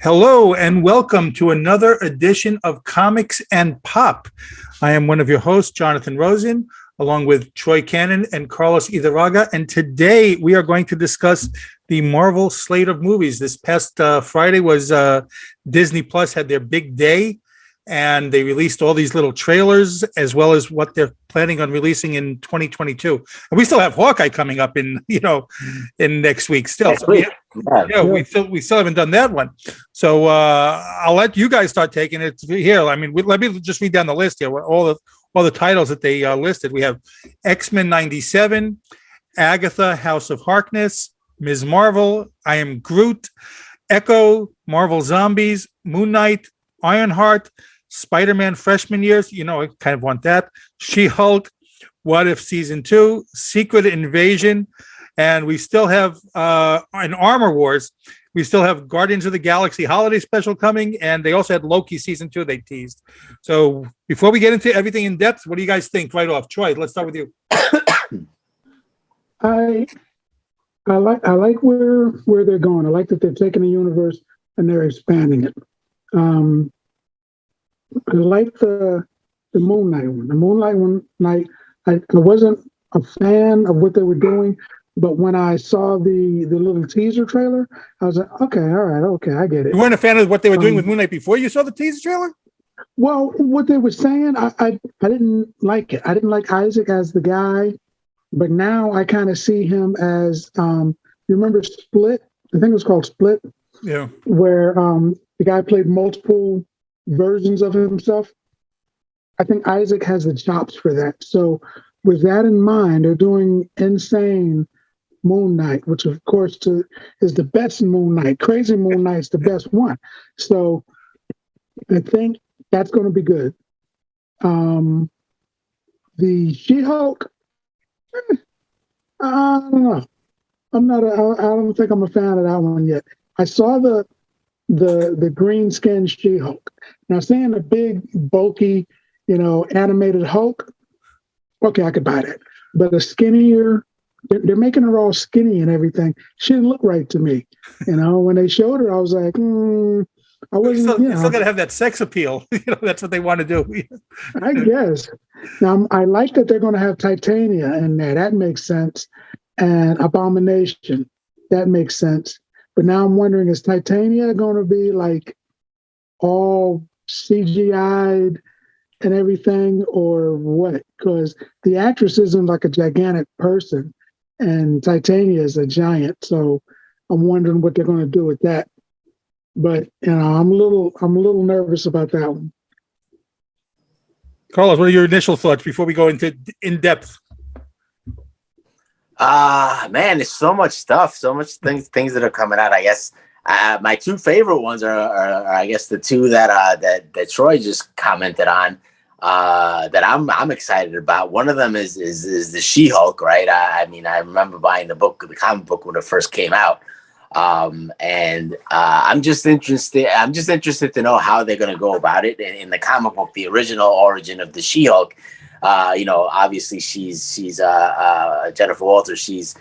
Hello and welcome to another edition of Comics and Pop. I am one of your hosts, Jonathan Rosen, along with Troy Cannon and Carlos Idarraga. And today we are going to discuss the Marvel slate of movies. This past Friday was Disney Plus had their big day, and they released all these little trailers as well as what they're planning on releasing in 2022. And we still have Hawkeye coming up in next week still. So we still haven't done that one. So I'll let you guys start taking it here. I mean, let me just read down the list here. All the titles that they listed. We have X-Men 97, Agatha, House of Harkness, Ms. Marvel, I Am Groot, Echo, Marvel Zombies, Moon Knight, Ironheart, Spider-Man Freshman Years, I kind of want that, She-Hulk, What If Season 2, Secret Invasion, and we still have in Armor Wars, we still have Guardians of the Galaxy Holiday Special coming, and they also had Loki Season 2 they teased. So before we get into everything in depth, what do you guys think right off? Troy, let's start with you. I like where they're going. I like that they're taking the universe and they're expanding it. I like the Moon Knight one. The Moonlight one, I wasn't a fan of what they were doing, but when I saw the little teaser trailer, I was like, okay, all right, okay, I get it. You weren't a fan of what they were doing with Moon Knight before you saw the teaser trailer? Well, what they were saying, I didn't like it. I didn't like Isaac as the guy, but now I kind of see him as, you remember Split? I think it was called Split. Yeah. Where the guy played multiple versions of himself. I think Isaac has the chops for that. So with that in mind, they're doing Insane Moon Knight, which of course is the best Moon Knight. Crazy Moon Knight's the best one. So I think that's going to be good. The She-Hulk, I don't know. I don't think I'm a fan of that one yet. I saw the green skinned She-Hulk. Now, seeing a big, bulky, animated Hulk, okay, I could buy that. But a skinnier, they're making her all skinny and everything. She didn't look right to me. When they showed her, I was like, I wasn't. You still got to have that sex appeal. That's what they want to do. I guess. Now, I like that they're going to have Titania in there. That makes sense. And Abomination, that makes sense. But now I'm wondering, is Titania going to be like all CGI'd and everything, or what? Because the actress isn't like a gigantic person, and Titania is a giant. So I'm wondering what they're going to do with that. But I'm a little nervous about that one. Carlos, what are your initial thoughts before we go into in depth? Man, there's so much stuff, so much things that are coming out. I guess my two favorite ones are I guess the two that Troy just commented on that I'm excited about. One of them is the She-Hulk, right? I mean, I remember buying the comic book when it first came out, and I'm just interested to know how they're going to go about it. In the comic book, the original origin of the She-Hulk. Obviously she's Jennifer Walters. She's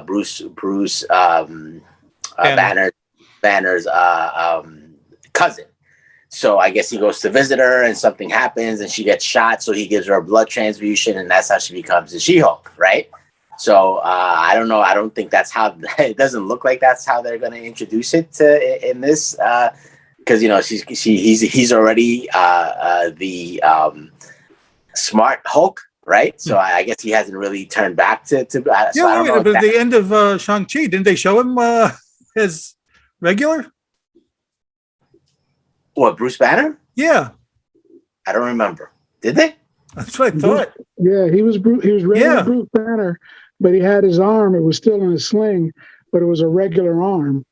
Bruce Banner's cousin. So I guess he goes to visit her, and something happens, and she gets shot. So he gives her a blood transfusion, and that's how she becomes the She-Hulk, right? So I don't know. I don't think that's how. It doesn't look like that's how they're going to introduce it in this, because he's already the Smart Hulk, right? So I guess he hasn't really turned back to so I don't know. But at the end of Shang-Chi, didn't they show him as regular? What, Bruce Banner? Yeah. I don't remember. Did they? That's what I thought. He was regular Bruce Banner, but he had his arm. It was still in a sling, but it was a regular arm.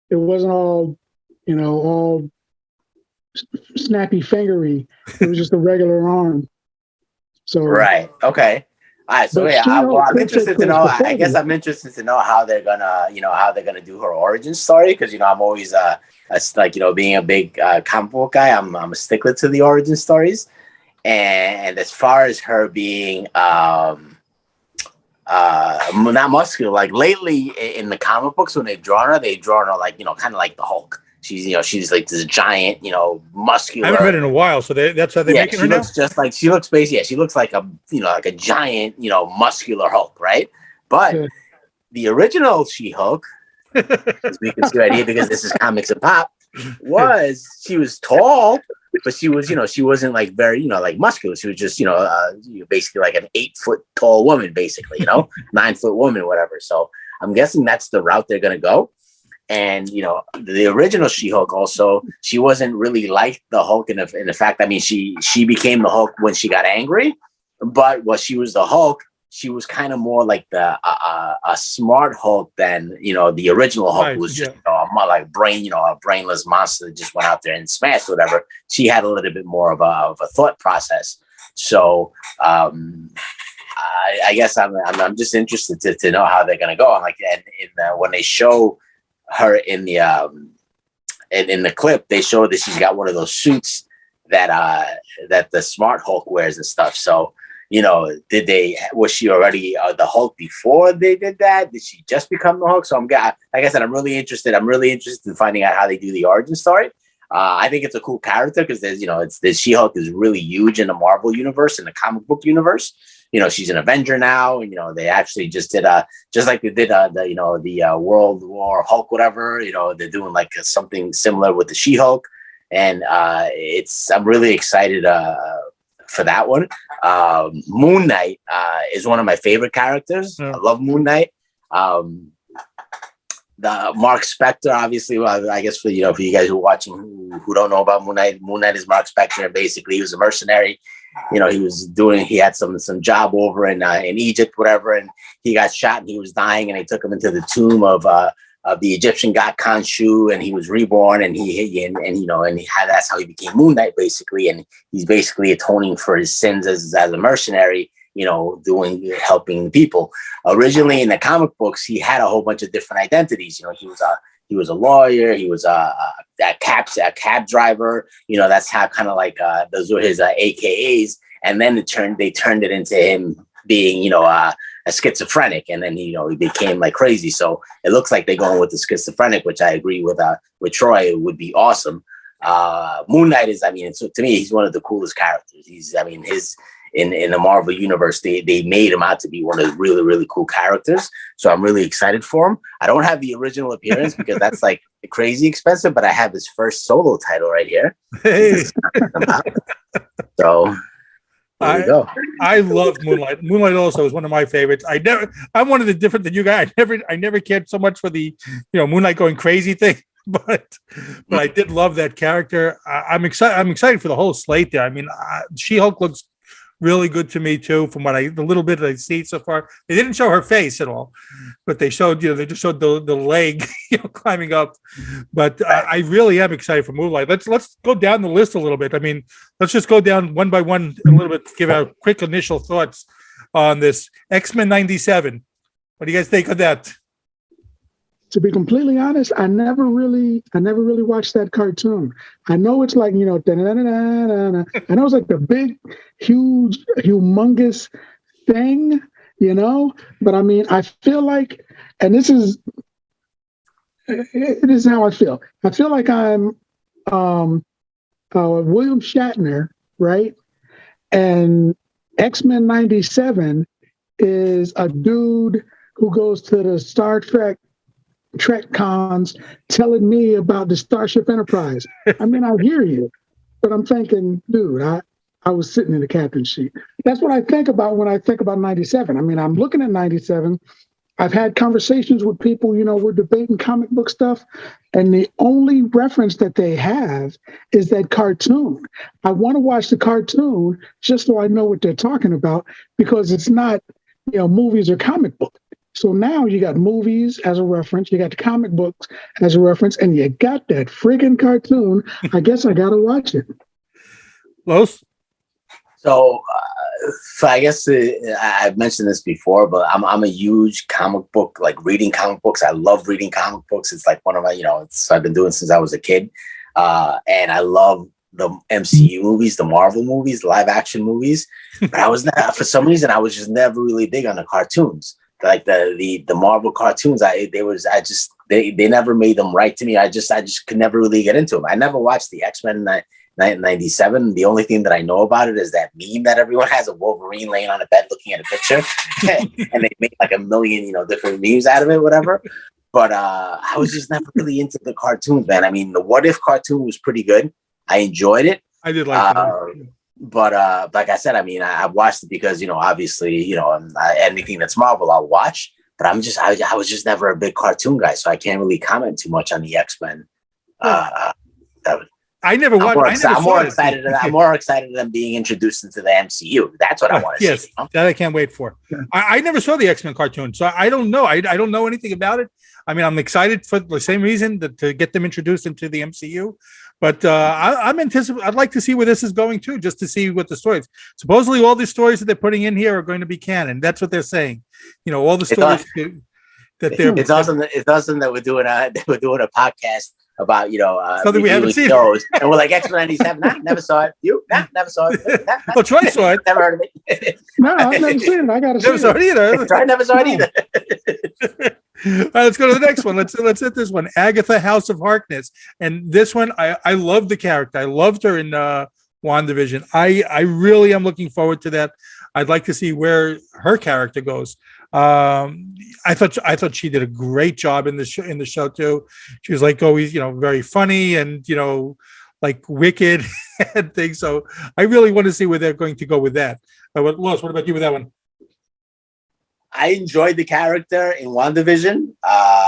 It wasn't all snappy fingery. It was just a regular arm. So right. Okay. All right. So I'm interested to know. I guess I'm interested to know how they're gonna do her origin story, because I'm always being a big comic book guy. I'm a stickler to the origin stories, and as far as her being not muscular, like lately in the comic books when they've drawn her like kind of like the Hulk. she's like this giant, muscular. I haven't read it in a while, so that's how they're making her now. She looks basically, she looks like like a giant, muscular Hulk, right? But the original She-Hulk, as we can see right here, because this is Comics and Pop, she was tall, but she wasn't like very, like muscular. She was just, basically like an 8-foot tall woman, basically, 9-foot woman, whatever. So I'm guessing that's the route they're going to go. And, the original She-Hulk also, she wasn't really like the Hulk in the fact, I mean, she became the Hulk when she got angry, but when she was the Hulk, she was kind of more like a smart Hulk than, the original Hulk, who was just, more like a brainless monster that just went out there and smashed whatever. She had a little bit more of a thought process. So I guess I'm just interested to know how they're going to go. And when they show her in the clip, they show that she's got one of those suits that the smart Hulk wears and stuff. So, was she already the Hulk before they did that? Did she just become the Hulk? So like I said, I'm really interested in finding out how they do the origin story. I think it's a cool character because the She-Hulk is really huge in the Marvel universe, in the comic book universe. She's an Avenger now, and they actually just did just like they did the World War Hulk, whatever. They're doing like something similar with the She-Hulk, and I'm really excited for that one. Moon Knight is one of my favorite characters. I love Moon Knight. The Mark Spector, obviously, I guess for you guys who are watching who don't know about Moon Knight is Mark Spector. Basically, he was a mercenary. He had some job over in Egypt, whatever, and he got shot and he was dying, and they took him into the tomb of the Egyptian god Khonshu, and he was reborn, and that's how he became Moon Knight, basically, and he's basically atoning for his sins as a mercenary, helping people. Originally in the comic books, he had a whole bunch of different identities. He was a lawyer. He was a cab driver. That's how kind of like those were his AKAs. And then they turned it into him being, a schizophrenic, and then he became like crazy. So it looks like they're going with the schizophrenic, which I agree with Troy. It would be awesome. Moon Knight is, to me, he's one of the coolest characters. In the Marvel universe, they made him out to be one of the really, really cool characters. So I'm really excited for him. I don't have the original appearance because that's like crazy expensive, but I have his first solo title right here. Hey. So there you go. I love Moonlight. Moonlight also is one of my favorites. I'm one of the different than you guys. I never cared so much for the Moonlight going crazy thing. But I did love that character. I'm excited for the whole slate there. She-Hulk looks really good to me too, from the little bit that I see so far. They didn't show her face at all, but they showed, they just showed the leg, climbing up. But I really am excited for Moonlight. Let's go down the list a little bit. Let's just go down one by one a little bit, give our quick initial thoughts on this X-Men 97. What do you guys think of that? To be completely honest, I never really watched that cartoon. I know it's like, I know it's like the big, huge, humongous thing, but I feel like, and it is how I feel. I feel like I'm William Shatner, right? And X-Men 97 is a dude who goes to the Star Trek cons telling me about the Starship Enterprise. I hear you, but I'm thinking, dude, I was sitting in the captain's seat. That's what I think about when I think about 97. I'm looking at 97. I've had conversations with people, we're debating comic book stuff, and the only reference that they have is that cartoon. I want to watch the cartoon just so I know what they're talking about, because it's not, movies or comic book. So now you got movies as a reference, you got the comic books as a reference, and you got that friggin' cartoon. I guess I got to watch it. Los? So I guess I've mentioned this before, but I'm a huge comic book, like reading comic books. I love reading comic books. It's like one of my, I've been doing since I was a kid. And I love the MCU movies, the Marvel movies, live action movies. But I was not, for some reason, I was just never really big on the cartoons. like the Marvel cartoons. They never made them right to me. I just could never really get into them. I never watched the X-Men in 97. The only thing that I know about it is that meme that everyone has of Wolverine laying on a bed looking at a picture, and they make like a million, different memes out of it, whatever. But I was just never really into the cartoons, man. I mean, the What If cartoon was pretty good. I enjoyed it. I did like that. But like I said, I mean, I watched it because, obviously, anything that's Marvel, I'll watch. But I was just never a big cartoon guy, so I can't really comment too much on the X-Men. I never watched. I'm more excited. I'm more excited than being introduced into the MCU. That's what I want to see. That I can't wait for. I never saw the X-Men cartoon, so I don't know. I don't know anything about it. I mean, I'm excited for the same reason to get them introduced into the MCU. But I'm anticipating. I'd like to see where this is going too, just to see what the stories. Supposedly, all the stories that they're putting in here are going to be canon. That's what they're saying. All the stories that they're. It's awesome. It's awesome that we're doing a podcast about something we haven't seen, and we're like X-Men 97. Nah, never saw it. You? Nah, never saw it. Nah, well, Troy saw it. Never heard of it. No, I've never seen it. I gotta see never saw it either. Troy never saw it either. All right, let's go to the next one. Let's hit this one. Agatha, House of Harkness, and this one I love the character. I loved her in WandaVision. I really am looking forward to that. I'd like to see where her character goes. I thought she did a great job in the show too. She was like always, very funny and like wicked and things. So I really want to see where they're going to go with that. Lois, what about you with that one? I enjoyed the character in WandaVision.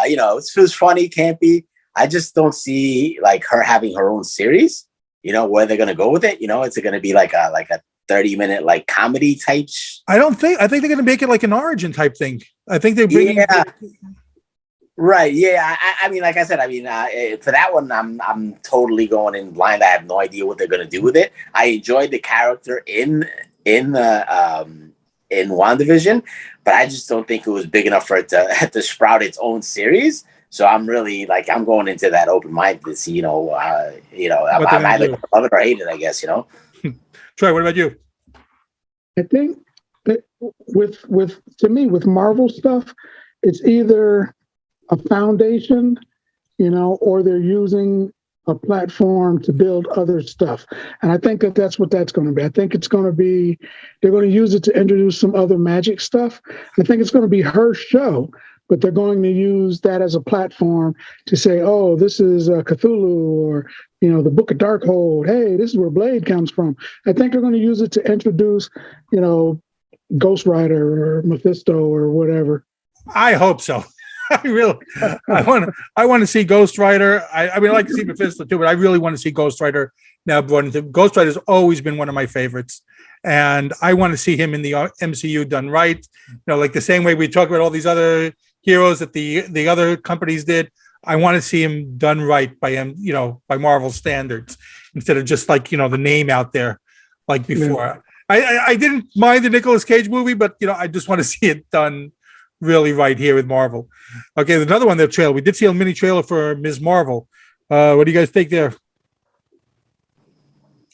It was funny, campy. I just don't see like her having her own series. Where they're gonna go with it. It's gonna be like a 30-minute like comedy type. I think they're going to make it like an origin type thing. I think they're bringing. Yeah. Right. Yeah. I mean, like I said, for that one, I'm totally going in blind. I have no idea what they're going to do with it. I enjoyed the character in WandaVision, but I just don't think it was big enough for it to sprout its own series. So I'm really I'm going into that open mind to see, I'm either going to love it or hate it, I guess, Troy, what about you? I think that with Marvel stuff, it's either a foundation, or they're using a platform to build other stuff. And I think that's what that's going to be. I think it's going to be, they're going to use it to introduce some other magic stuff. I think it's going to be her show, but they're going to use that as a platform to say, oh, this is Cthulhu, or, the Book of Darkhold. Hey, this is where Blade comes from. I think they're going to use it to introduce, Ghost Rider or Mephisto or whatever. I hope so. I want to see Ghost Rider. I mean, I like to see Mephisto too, but I really want to see Ghost Rider now brought into. Ghost Rider's always been one of my favorites, and I want to see him in the MCU done right. Like the same way we talk about all these other heroes that the other companies did. I want to see him done right by by Marvel standards, instead of just like the name out there like before. Yeah. I didn't mind the Nicolas Cage movie, but I just want to see it done really right here with Marvel. Okay, there's another one, the trailer. We did see a mini trailer for Ms. Marvel. What do you guys think there?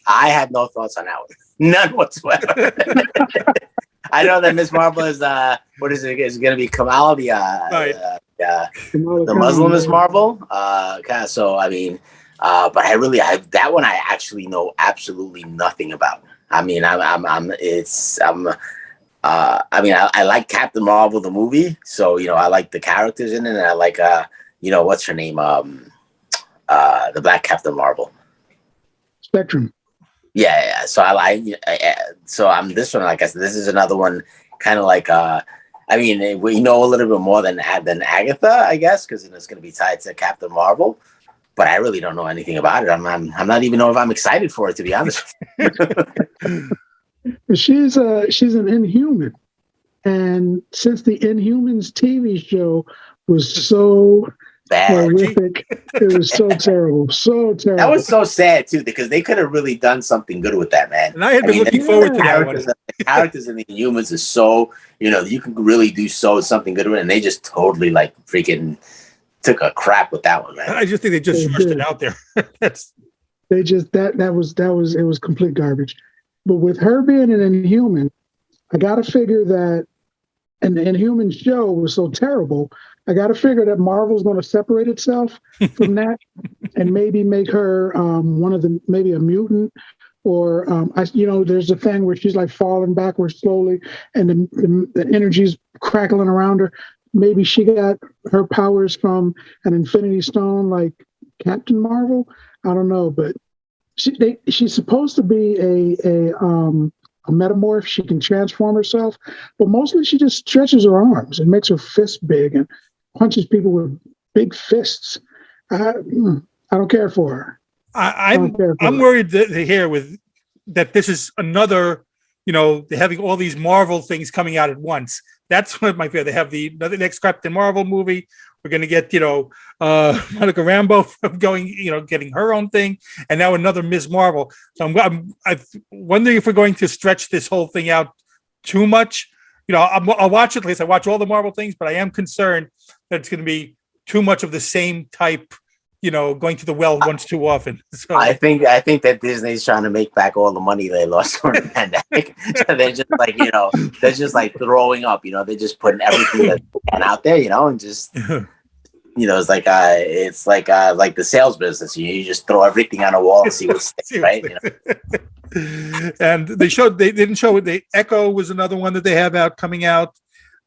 I had no thoughts on that one. None whatsoever. I know that Ms. Marvel is what is it? Is going to be Kamala, the Muslim Ms. Marvel. So I mean, but that one I actually know absolutely nothing about. I mean, I like Captain Marvel the movie, so I like the characters in it, and I like what's her name, the Black Captain Marvel. Spectrum. Yeah. So so I'm this one. Like I said, this is another one, kind of like we know a little bit more than Agatha, I guess, because it's going to be tied to Captain Marvel. But I really don't know anything about it. I'm not even know if I'm excited for it, to be honest. She's an Inhuman, and since the Inhumans TV show was so horrific, it was so terrible, so terrible. That was so sad too, because they could have really done something good with that, man. And I had been looking forward to that one. The characters in the Inhumans is so, you can really do something good with it, and they just totally freaking took a crap with that one, man. I just think they just rushed it out there. It was complete garbage. But with her being an Inhuman, I got to figure that and the Inhuman show was so terrible. I got to figure that Marvel's going to separate itself from that and maybe make her maybe a mutant, or there's a thing where she's like falling backwards slowly, and the energy's crackling around her. Maybe she got her powers from an Infinity Stone, like Captain Marvel. I don't know, but she's supposed to be a metamorph. She can transform herself, but mostly she just stretches her arms and makes her fists big and punches people with big fists. I don't care for her. I'm worried that here with that this is another, they're having all these Marvel things coming out at once. That's what my fear. They have the next Captain Marvel movie. We're going to get, Monica Rambeau going, getting her own thing, and now another Ms. Marvel. So I'm wondering if we're going to stretch this whole thing out too much. I'll watch it. At least I watch all the Marvel things, but I am concerned that it's going to be too much of the same type. Going to the well once too often. So I think that Disney's trying to make back all the money they lost during the pandemic. So they're just like, they're just like throwing up. They're just putting everything that they can out there, and just it's like the sales business. You just throw everything on a wall and see what sticks, right? And they didn't show it. The Echo was another one that they have coming out.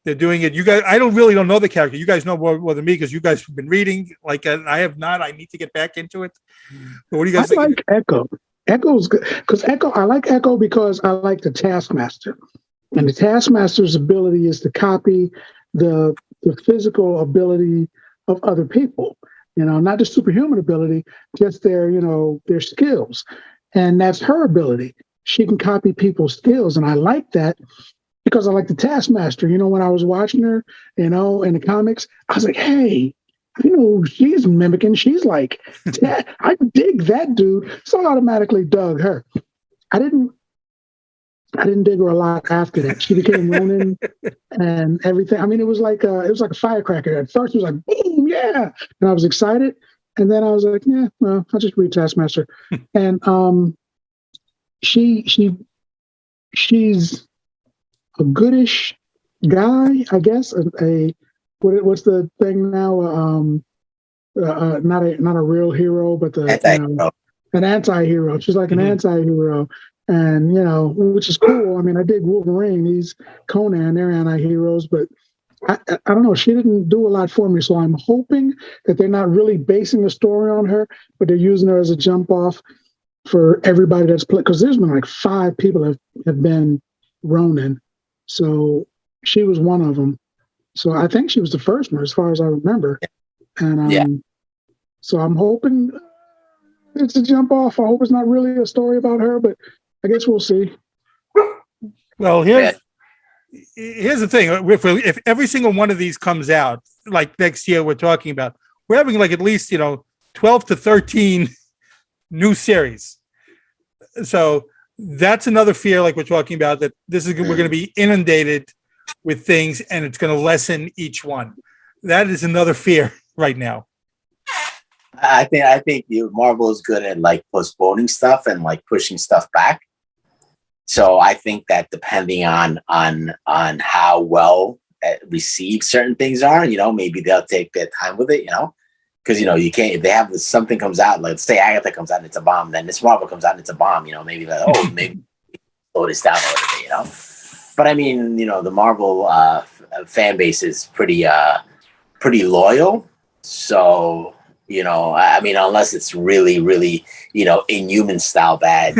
They're doing it. You guys, I don't know the character. You guys know more than me because you guys have been reading. Like I have not. I need to get back into it. But what do you guys think? I like Echo. Echo's good because I like Echo because I like the Taskmaster, and the Taskmaster's ability is to copy the physical ability of other people. Not the superhuman ability, just their skills, and that's her ability. She can copy people's skills, and I like that. Because I like the Taskmaster, when I was watching her, in the comics, I was like, hey, she's mimicking. She's like, I dig that dude. So I automatically dug her. I didn't dig her a lot after that. She became Ronin and everything. I mean, it was like a firecracker. At first, it was like, boom, yeah, and I was excited. And then I was like, yeah, well, I'll just read Taskmaster. And she's a goodish guy, I guess. What's the thing now? Not a real hero, but an anti-hero. She's like an anti-hero, and which is cool. I mean, I dig Wolverine. He's Conan. They're anti-heroes, but I don't know. She didn't do a lot for me, so I'm hoping that they're not really basing the story on her, but they're using her as a jump off for everybody that's played. Because there's been like 5 people have been Ronin. So she was one of them. So I think she was the first one, as far as I remember. And so I'm hoping it's a jump off. I hope it's not really a story about her, but I guess we'll see. Well, here's the thing. If every single one of these comes out, like next year we're talking about, we're having like at least, 12 to 13 new series. So that's another fear, like we're talking about, that we're going to be inundated with things, and it's going to lessen each one. That is another fear right now. I think Marvel is good at like postponing stuff and like pushing stuff back. So I think that depending on how well received certain things are, maybe they'll take their time with it, Because you can't, if they have something comes out, like let's say Agatha comes out and it's a bomb, then this Marvel comes out and it's a bomb, maybe maybe slow this down a little bit, But I mean, the Marvel fan base is pretty loyal. So, I mean, unless it's really, really, Inhuman style bad.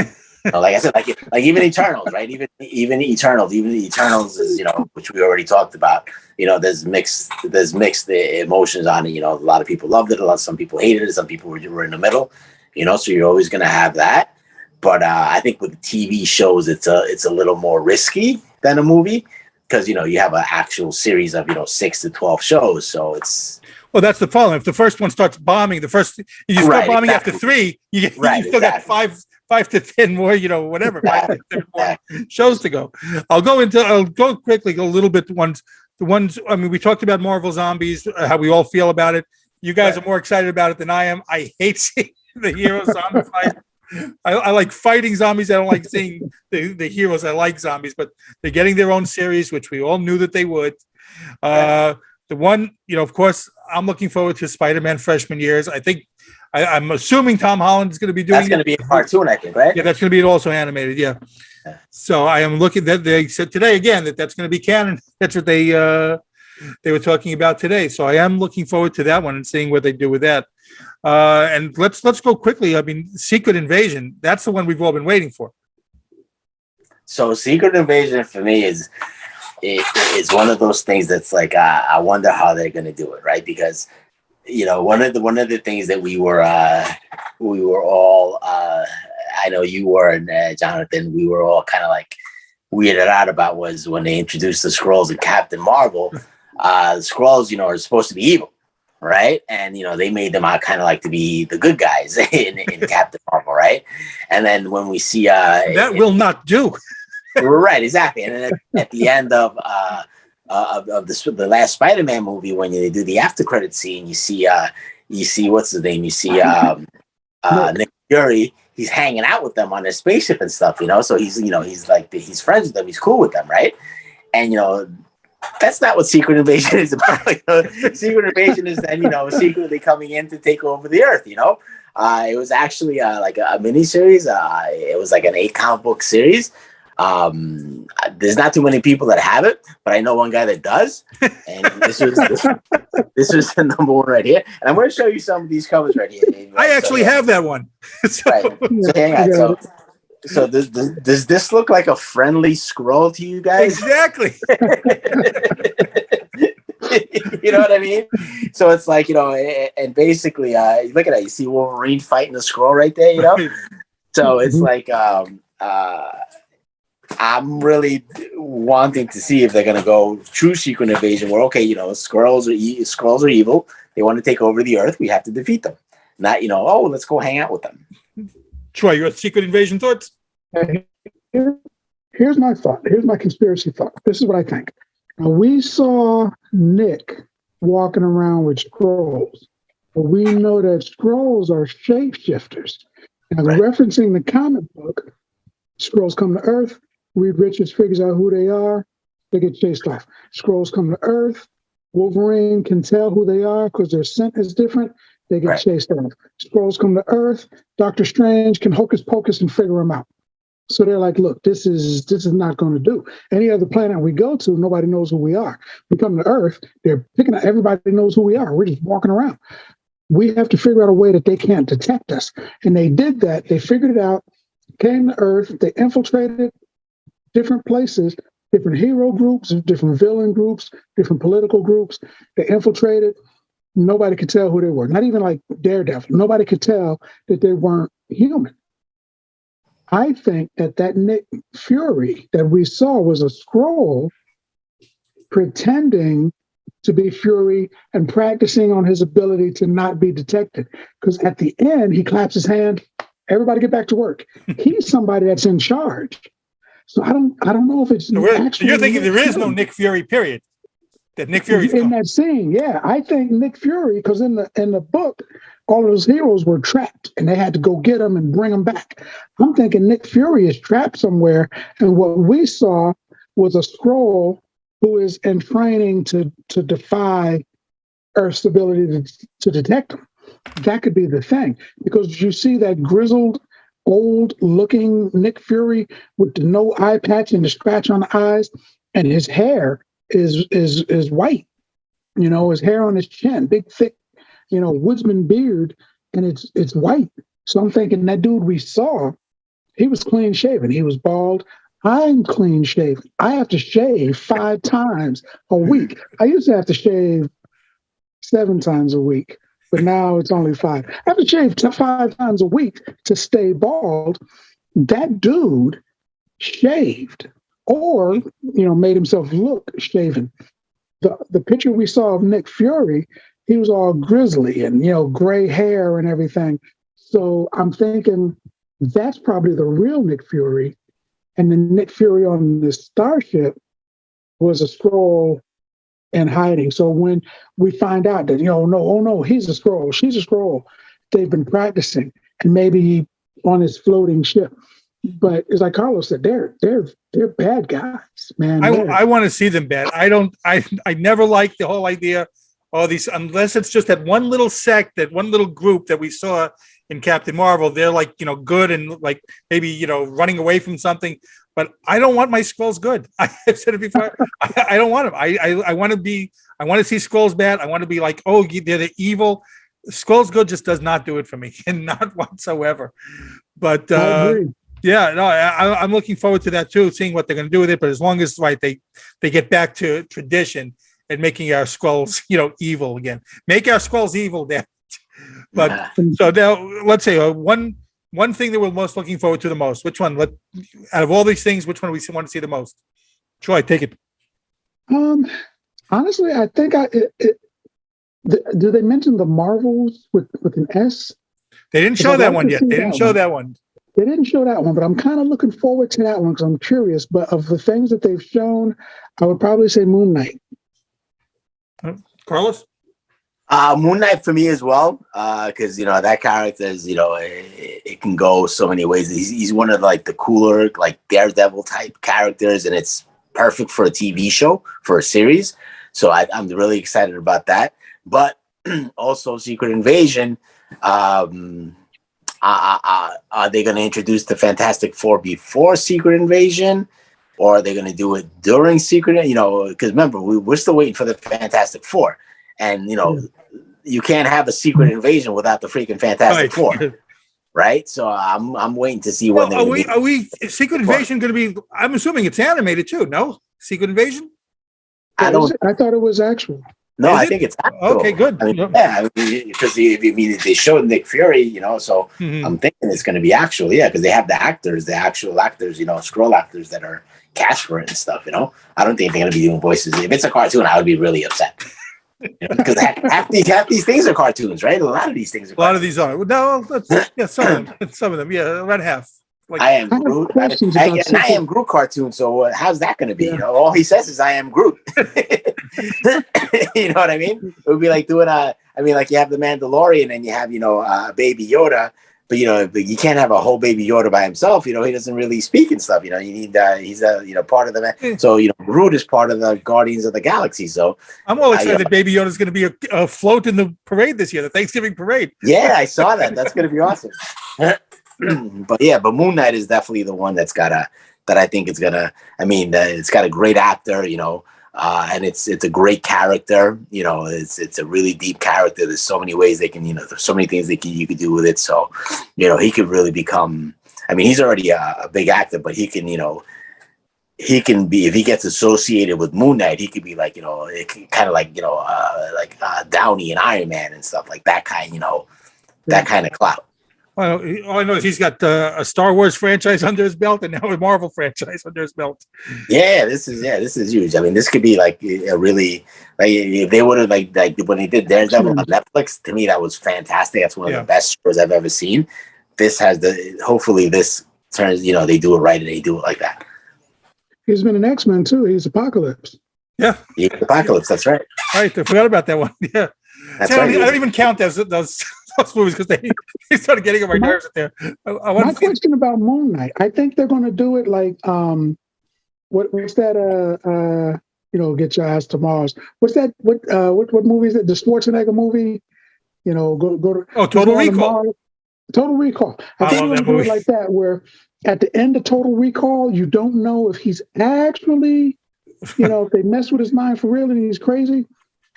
Like I said, like even Eternals, right? Even Eternals is, which we already talked about. There's mixed emotions on it. A lot of people loved it. Some people hated it. Some people were in the middle. So you're always gonna have that. But I think with TV shows, it's a little more risky than a movie because you have an actual series of 6 to 12 shows. So it's. Well, that's the problem. If the first one starts bombing, you start bombing after 3. You still got 5 to 10 more, whatever, 5 to 10 more shows to go. I'll go quickly, go a little bit. The ones, I mean, we talked about Marvel Zombies, how we all feel about it. You guys are more excited about it than I am. I hate seeing the hero zombie fight. I like fighting zombies. I don't like seeing the heroes. I like zombies, but they're getting their own series, which we all knew that they would. The one, of course, I'm looking forward to Spider-Man freshman years. I think I'm assuming Tom Holland is going to be doing. That's going to be a cartoon, I think, right? Yeah, that's going to be also animated. Yeah. So I am looking. That they said today again that's going to be canon. That's what they were talking about today. So I am looking forward to that one and seeing what they do with that. And let's go quickly. I mean, Secret Invasion. That's the one we've all been waiting for. So Secret Invasion for me is one of those things that's like I wonder how they're going to do it, right? Because one of the things that we were all I know you were and Jonathan, we were all kind of like weirded out about was when they introduced the Skrulls and Captain Marvel. The Skrulls, are supposed to be evil, right? And they made them out kind of like to be the good guys in Captain Marvel, right? And then when we see that will not do. Right, exactly. And then at the end of the last Spider-Man movie, when they do the after credit scene, you see what's his name? You see Nick Fury. He's hanging out with them on their spaceship and stuff, So he's he's friends with them. He's cool with them, right? And that's not what Secret Invasion is about. Secret Invasion is then secretly coming in to take over the Earth. It was actually like a mini series. It was like an 8 comic book series. There's not too many people that have it, but I know one guy that does. And this was the number one right here. And I'm going to show you some of these covers right here. I actually have that one. So hang on. So does this look like a friendly Skrull to you guys? Exactly. You know what I mean? So it's like, and basically, look at that. You see Wolverine fighting a Skrull right there, So it's like, I'm really wanting to see if they're going to go true Secret Invasion where, okay, Skrulls are evil. They want to take over the Earth. We have to defeat them. Not, let's go hang out with them. Troy, your Secret Invasion thoughts? Here's my thought. Here's my conspiracy thought. This is what I think. Now, we saw Nick walking around with Skrulls, but we know that Skrulls are shapeshifters. Now, Right. referencing the comic book, Skrulls come to Earth, Reed Richards figures out who they are, they get chased off. Skrulls come to Earth, Wolverine can tell who they are because their scent is different, they get Right. chased off. Skrulls come to Earth, Doctor Strange can hocus pocus and figure them out. So they're like, look, this is not going to do. Any other planet we go to, nobody knows who we are. We come to Earth, they're picking out, everybody knows who we are. We're just walking around. We have to figure out a way that they can't detect us. And they did that. They figured it out, came to Earth, they infiltrated different places, different hero groups, different villain groups, different political groups. They infiltrated. Nobody could tell who they were. Not even like Daredevil. Nobody could tell that they weren't human. I think that Nick Fury that we saw was a Skrull pretending to be Fury and practicing on his ability to not be detected. Because at the end, he claps his hand, everybody get back to work. He's somebody that's in charge. So I don't know if it's So actually you're thinking Nick there is Fury. no Nick Fury, period. That Nick Fury's In that scene, yeah. I think Nick Fury, because in the book, all of those heroes were trapped and they had to go get them and bring them back. I'm thinking Nick Fury is trapped somewhere, and what we saw was a Skrull who is in training to defy Earth's ability to detect them. That could be the thing, because you see that grizzled, old-looking Nick Fury with the no eye patch and the scratch on the eyes, and his hair is white. His hair on his chin, big, thick, woodsman beard, and it's white. So I'm thinking that dude we saw, he was clean shaven. He was bald. I'm clean shaven. I have to shave 5 times a week. I used to have to shave 7 times a week, but now it's only 5. I have to shave 5 times a week to stay bald. That dude shaved or, made himself look shaven. The picture we saw of Nick Fury, he was all grizzly and, gray hair and everything. So I'm thinking that's probably the real Nick Fury. And the Nick Fury on this starship was a Skrull in hiding. So when we find out that, no, he's a Skrull, she's a Skrull, they've been practicing. And maybe on his floating ship. But it's like Carlos said, they're bad guys, man. I want to see them bad. I never liked the whole idea. All these, unless it's just that one little sect, that one little group that we saw in Captain Marvel, they're like, good and like maybe, running away from something. But I don't want my Skrulls good. I've said it before. I don't want them. I want to see Skrulls bad. I want to be like, oh, they're the evil. Skrulls good just does not do it for me, and not whatsoever. But I agree. yeah, no, I'm looking forward to that too, seeing what they're going to do with it. But as long as they get back to tradition and making our Skrulls, evil again, make our Skrulls evil, then. But so now, let's say one thing that we're most looking forward to the most. Which one? Out of all these things, which one we want to see the most? Troy, take it. Honestly, I think do they mention the Marvels with an S? They didn't show that one yet. They didn't show that one. They didn't show that one, but I'm kind of looking forward to that one because I'm curious. But of the things that they've shown, I would probably say Moon Knight. Carlos? Moon Knight for me as well, because that character is it can go so many ways. He's one of like the cooler like Daredevil type characters, and it's perfect for a TV show, for a series. So I'm really excited about that. But also Secret Invasion. Are they going to introduce the Fantastic Four before Secret Invasion, or are they going to do it during Secret? Because remember, we're still waiting for the Fantastic Four, and you can't have a Secret Invasion without the freaking Fantastic Four, right? So I'm waiting to see when are we Secret Invasion going to be? I'm assuming it's animated too. No, Secret Invasion. I thought it was actual. No, I think it's actual. Okay, good. Because they showed Nick Fury, so I'm thinking it's going to be actual, because they have the actual actors, Skrull actors that are cast for it and stuff, I don't think they're going to be doing voices. If it's a cartoon, I would be really upset. Because half these things are cartoons, right? A lot of these things are cartoons. A lot of these are. No, some of them, around half. Like, I am Groot. I am Groot cartoon. So how's that going to be? All he says is "I am Groot." You know what I mean? It would be like doing like you have the Mandalorian and you have Baby Yoda, but you can't have a whole Baby Yoda by himself. He doesn't really speak and stuff. You need he's part of the so Groot is part of the Guardians of the Galaxy. So I'm all excited that Baby Yoda is going to be a float in the parade this year, the Thanksgiving parade. Yeah, I saw that. That's going to be awesome. But Moon Knight is definitely the one that I think it's gonna. It's got a great actor, and it's a great character. It's a really deep character. There's so many ways they can, there's so many things you could do with it. So, he could really become. He's already a big actor, but he can, he can be, if he gets associated with Moon Knight, he could be like, kind of like Downey and Iron Man and stuff like that kind, that kind of clout. Well, all I know is he's got a Star Wars franchise under his belt and now a Marvel franchise under his belt. Yeah, this is huge. This could be like a really, like if they would have like when they did Daredevil on Netflix, to me that was fantastic. That's one of the best shows I've ever seen. This has hopefully this turns, they do it right and they do it like that. He's been an X-Men too. He's Apocalypse. Yeah. He's Apocalypse, that's right. Right, I forgot about that one. Yeah. That's right. I don't even count those movies because they started getting on my nerves there. My question about Moon Knight, I think they're going to do it like what's that? Get your ass to Mars. What's that? What movie is it? The Schwarzenegger movie? Go to Total Recall. Total Recall. I think they're going to do it like that, where at the end of Total Recall, you don't know if he's actually, if they mess with his mind for real and he's crazy,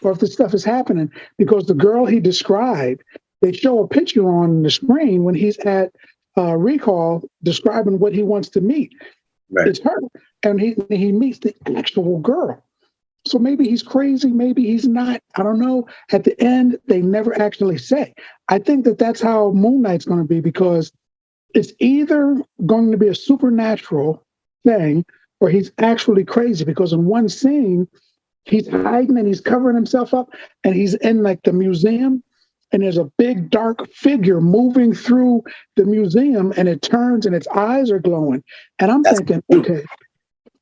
or if this stuff is happening. Because the girl he described, they show a picture on the screen when he's at Recall describing what he wants to meet. Right. It's her. And he meets the actual girl. So maybe he's crazy, maybe he's not. I don't know. At the end, they never actually say. I think that's how Moon Knight's going to be, because it's either going to be a supernatural thing or he's actually crazy, because in one scene, he's hiding and he's covering himself up and he's in like the museum and there's a big dark figure moving through the museum and it turns and its eyes are glowing. And I'm thinking, okay,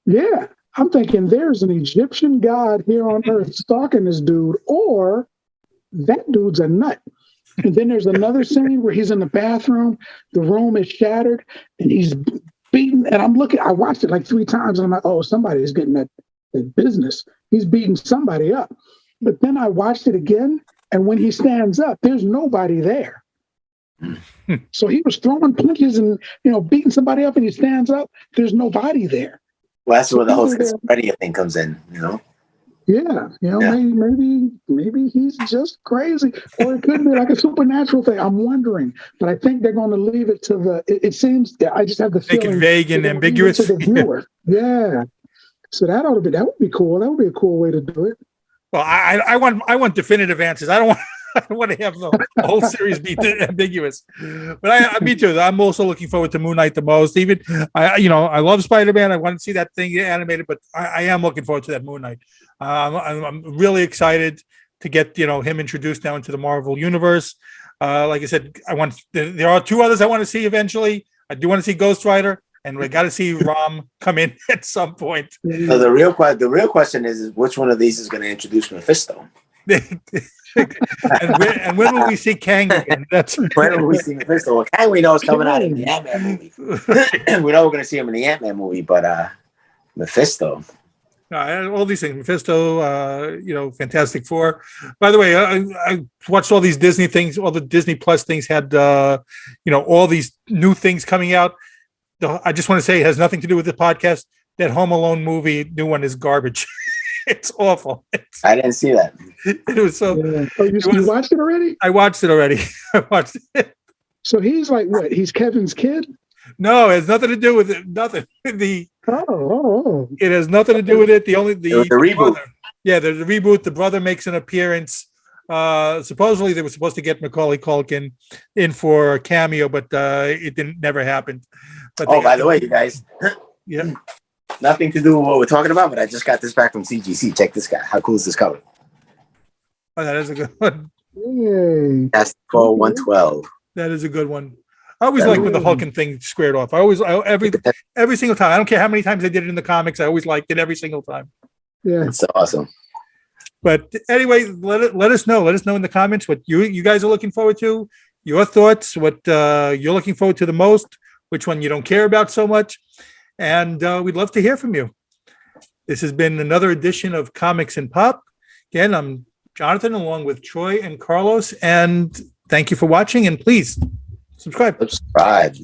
yeah, I'm thinking there's an Egyptian god here on earth stalking this dude, or that dude's a nut. And then there's another scene where he's in the bathroom, the room is shattered, and he's beaten. And I watched it like 3 times, and I'm like, oh, somebody is getting that business. He's beating somebody up. But then I watched it again, and when he stands up, there's nobody there. So he was throwing punches and beating somebody up, and he stands up. There's nobody there. Well, that's where the whole schizophrenia thing comes in. Yeah, maybe he's just crazy, or it could be like a supernatural thing. I'm wondering, but I think they're going to leave it to the. It seems I just have the Make feeling it vague and ambiguous to the viewer. Yeah, so that would be cool. That would be a cool way to do it. Well, I want definitive answers. I don't want to have the whole series be ambiguous. But me too. I'm also looking forward to Moon Knight the most. Even I love Spider-Man. I want to see that thing animated, but I am looking forward to that Moon Knight. I'm really excited to get him introduced now into the Marvel universe. Like I said, there are 2 others I want to see eventually. I do want to see Ghost Rider, and we got to see Rom come in at some point. So the real question is which one of these is going to introduce Mephisto? and when will we see Kang again? When will we see Mephisto? Well, Kang we know is coming out in the Ant-Man movie. We know we're going to see him in the Ant-Man movie, but Mephisto. All these things, Mephisto, Fantastic Four. By the way, I watched all these Disney things. All the Disney Plus things had, all these new things coming out. I just want to say it has nothing to do with the podcast. That Home Alone movie, new one, is garbage. It's awful. I didn't see that. It was so. Yeah. Oh, you watched it already? I watched it already. I watched it. So he's like what? He's Kevin's kid? No, it has nothing to do with it. Nothing. It has nothing to do with it. The reboot. Brother, the reboot. The brother makes an appearance. Supposedly they were supposed to get Macaulay Culkin in for a cameo, but it never happened. But by the way, you guys. Yeah. Nothing to do with what we're talking about, but I just got this back from CGC. Check this guy. How cool is this cover? Oh, that is a good one. Yay. That's for 112. That is a good one. I always like when the Hulking thing squared off. Every single time. I don't care how many times they did it in the comics. I always liked it every single time. Yeah, it's awesome. But anyway, let us know. Let us know in the comments what you guys are looking forward to. Your thoughts. What you're looking forward to the most. Which one you don't care about so much. And we'd love to hear from you. This has been another edition of Comics and Pop. Again, I'm Jonathan, along with Troy and Carlos. And thank you for watching. And please subscribe. Subscribe.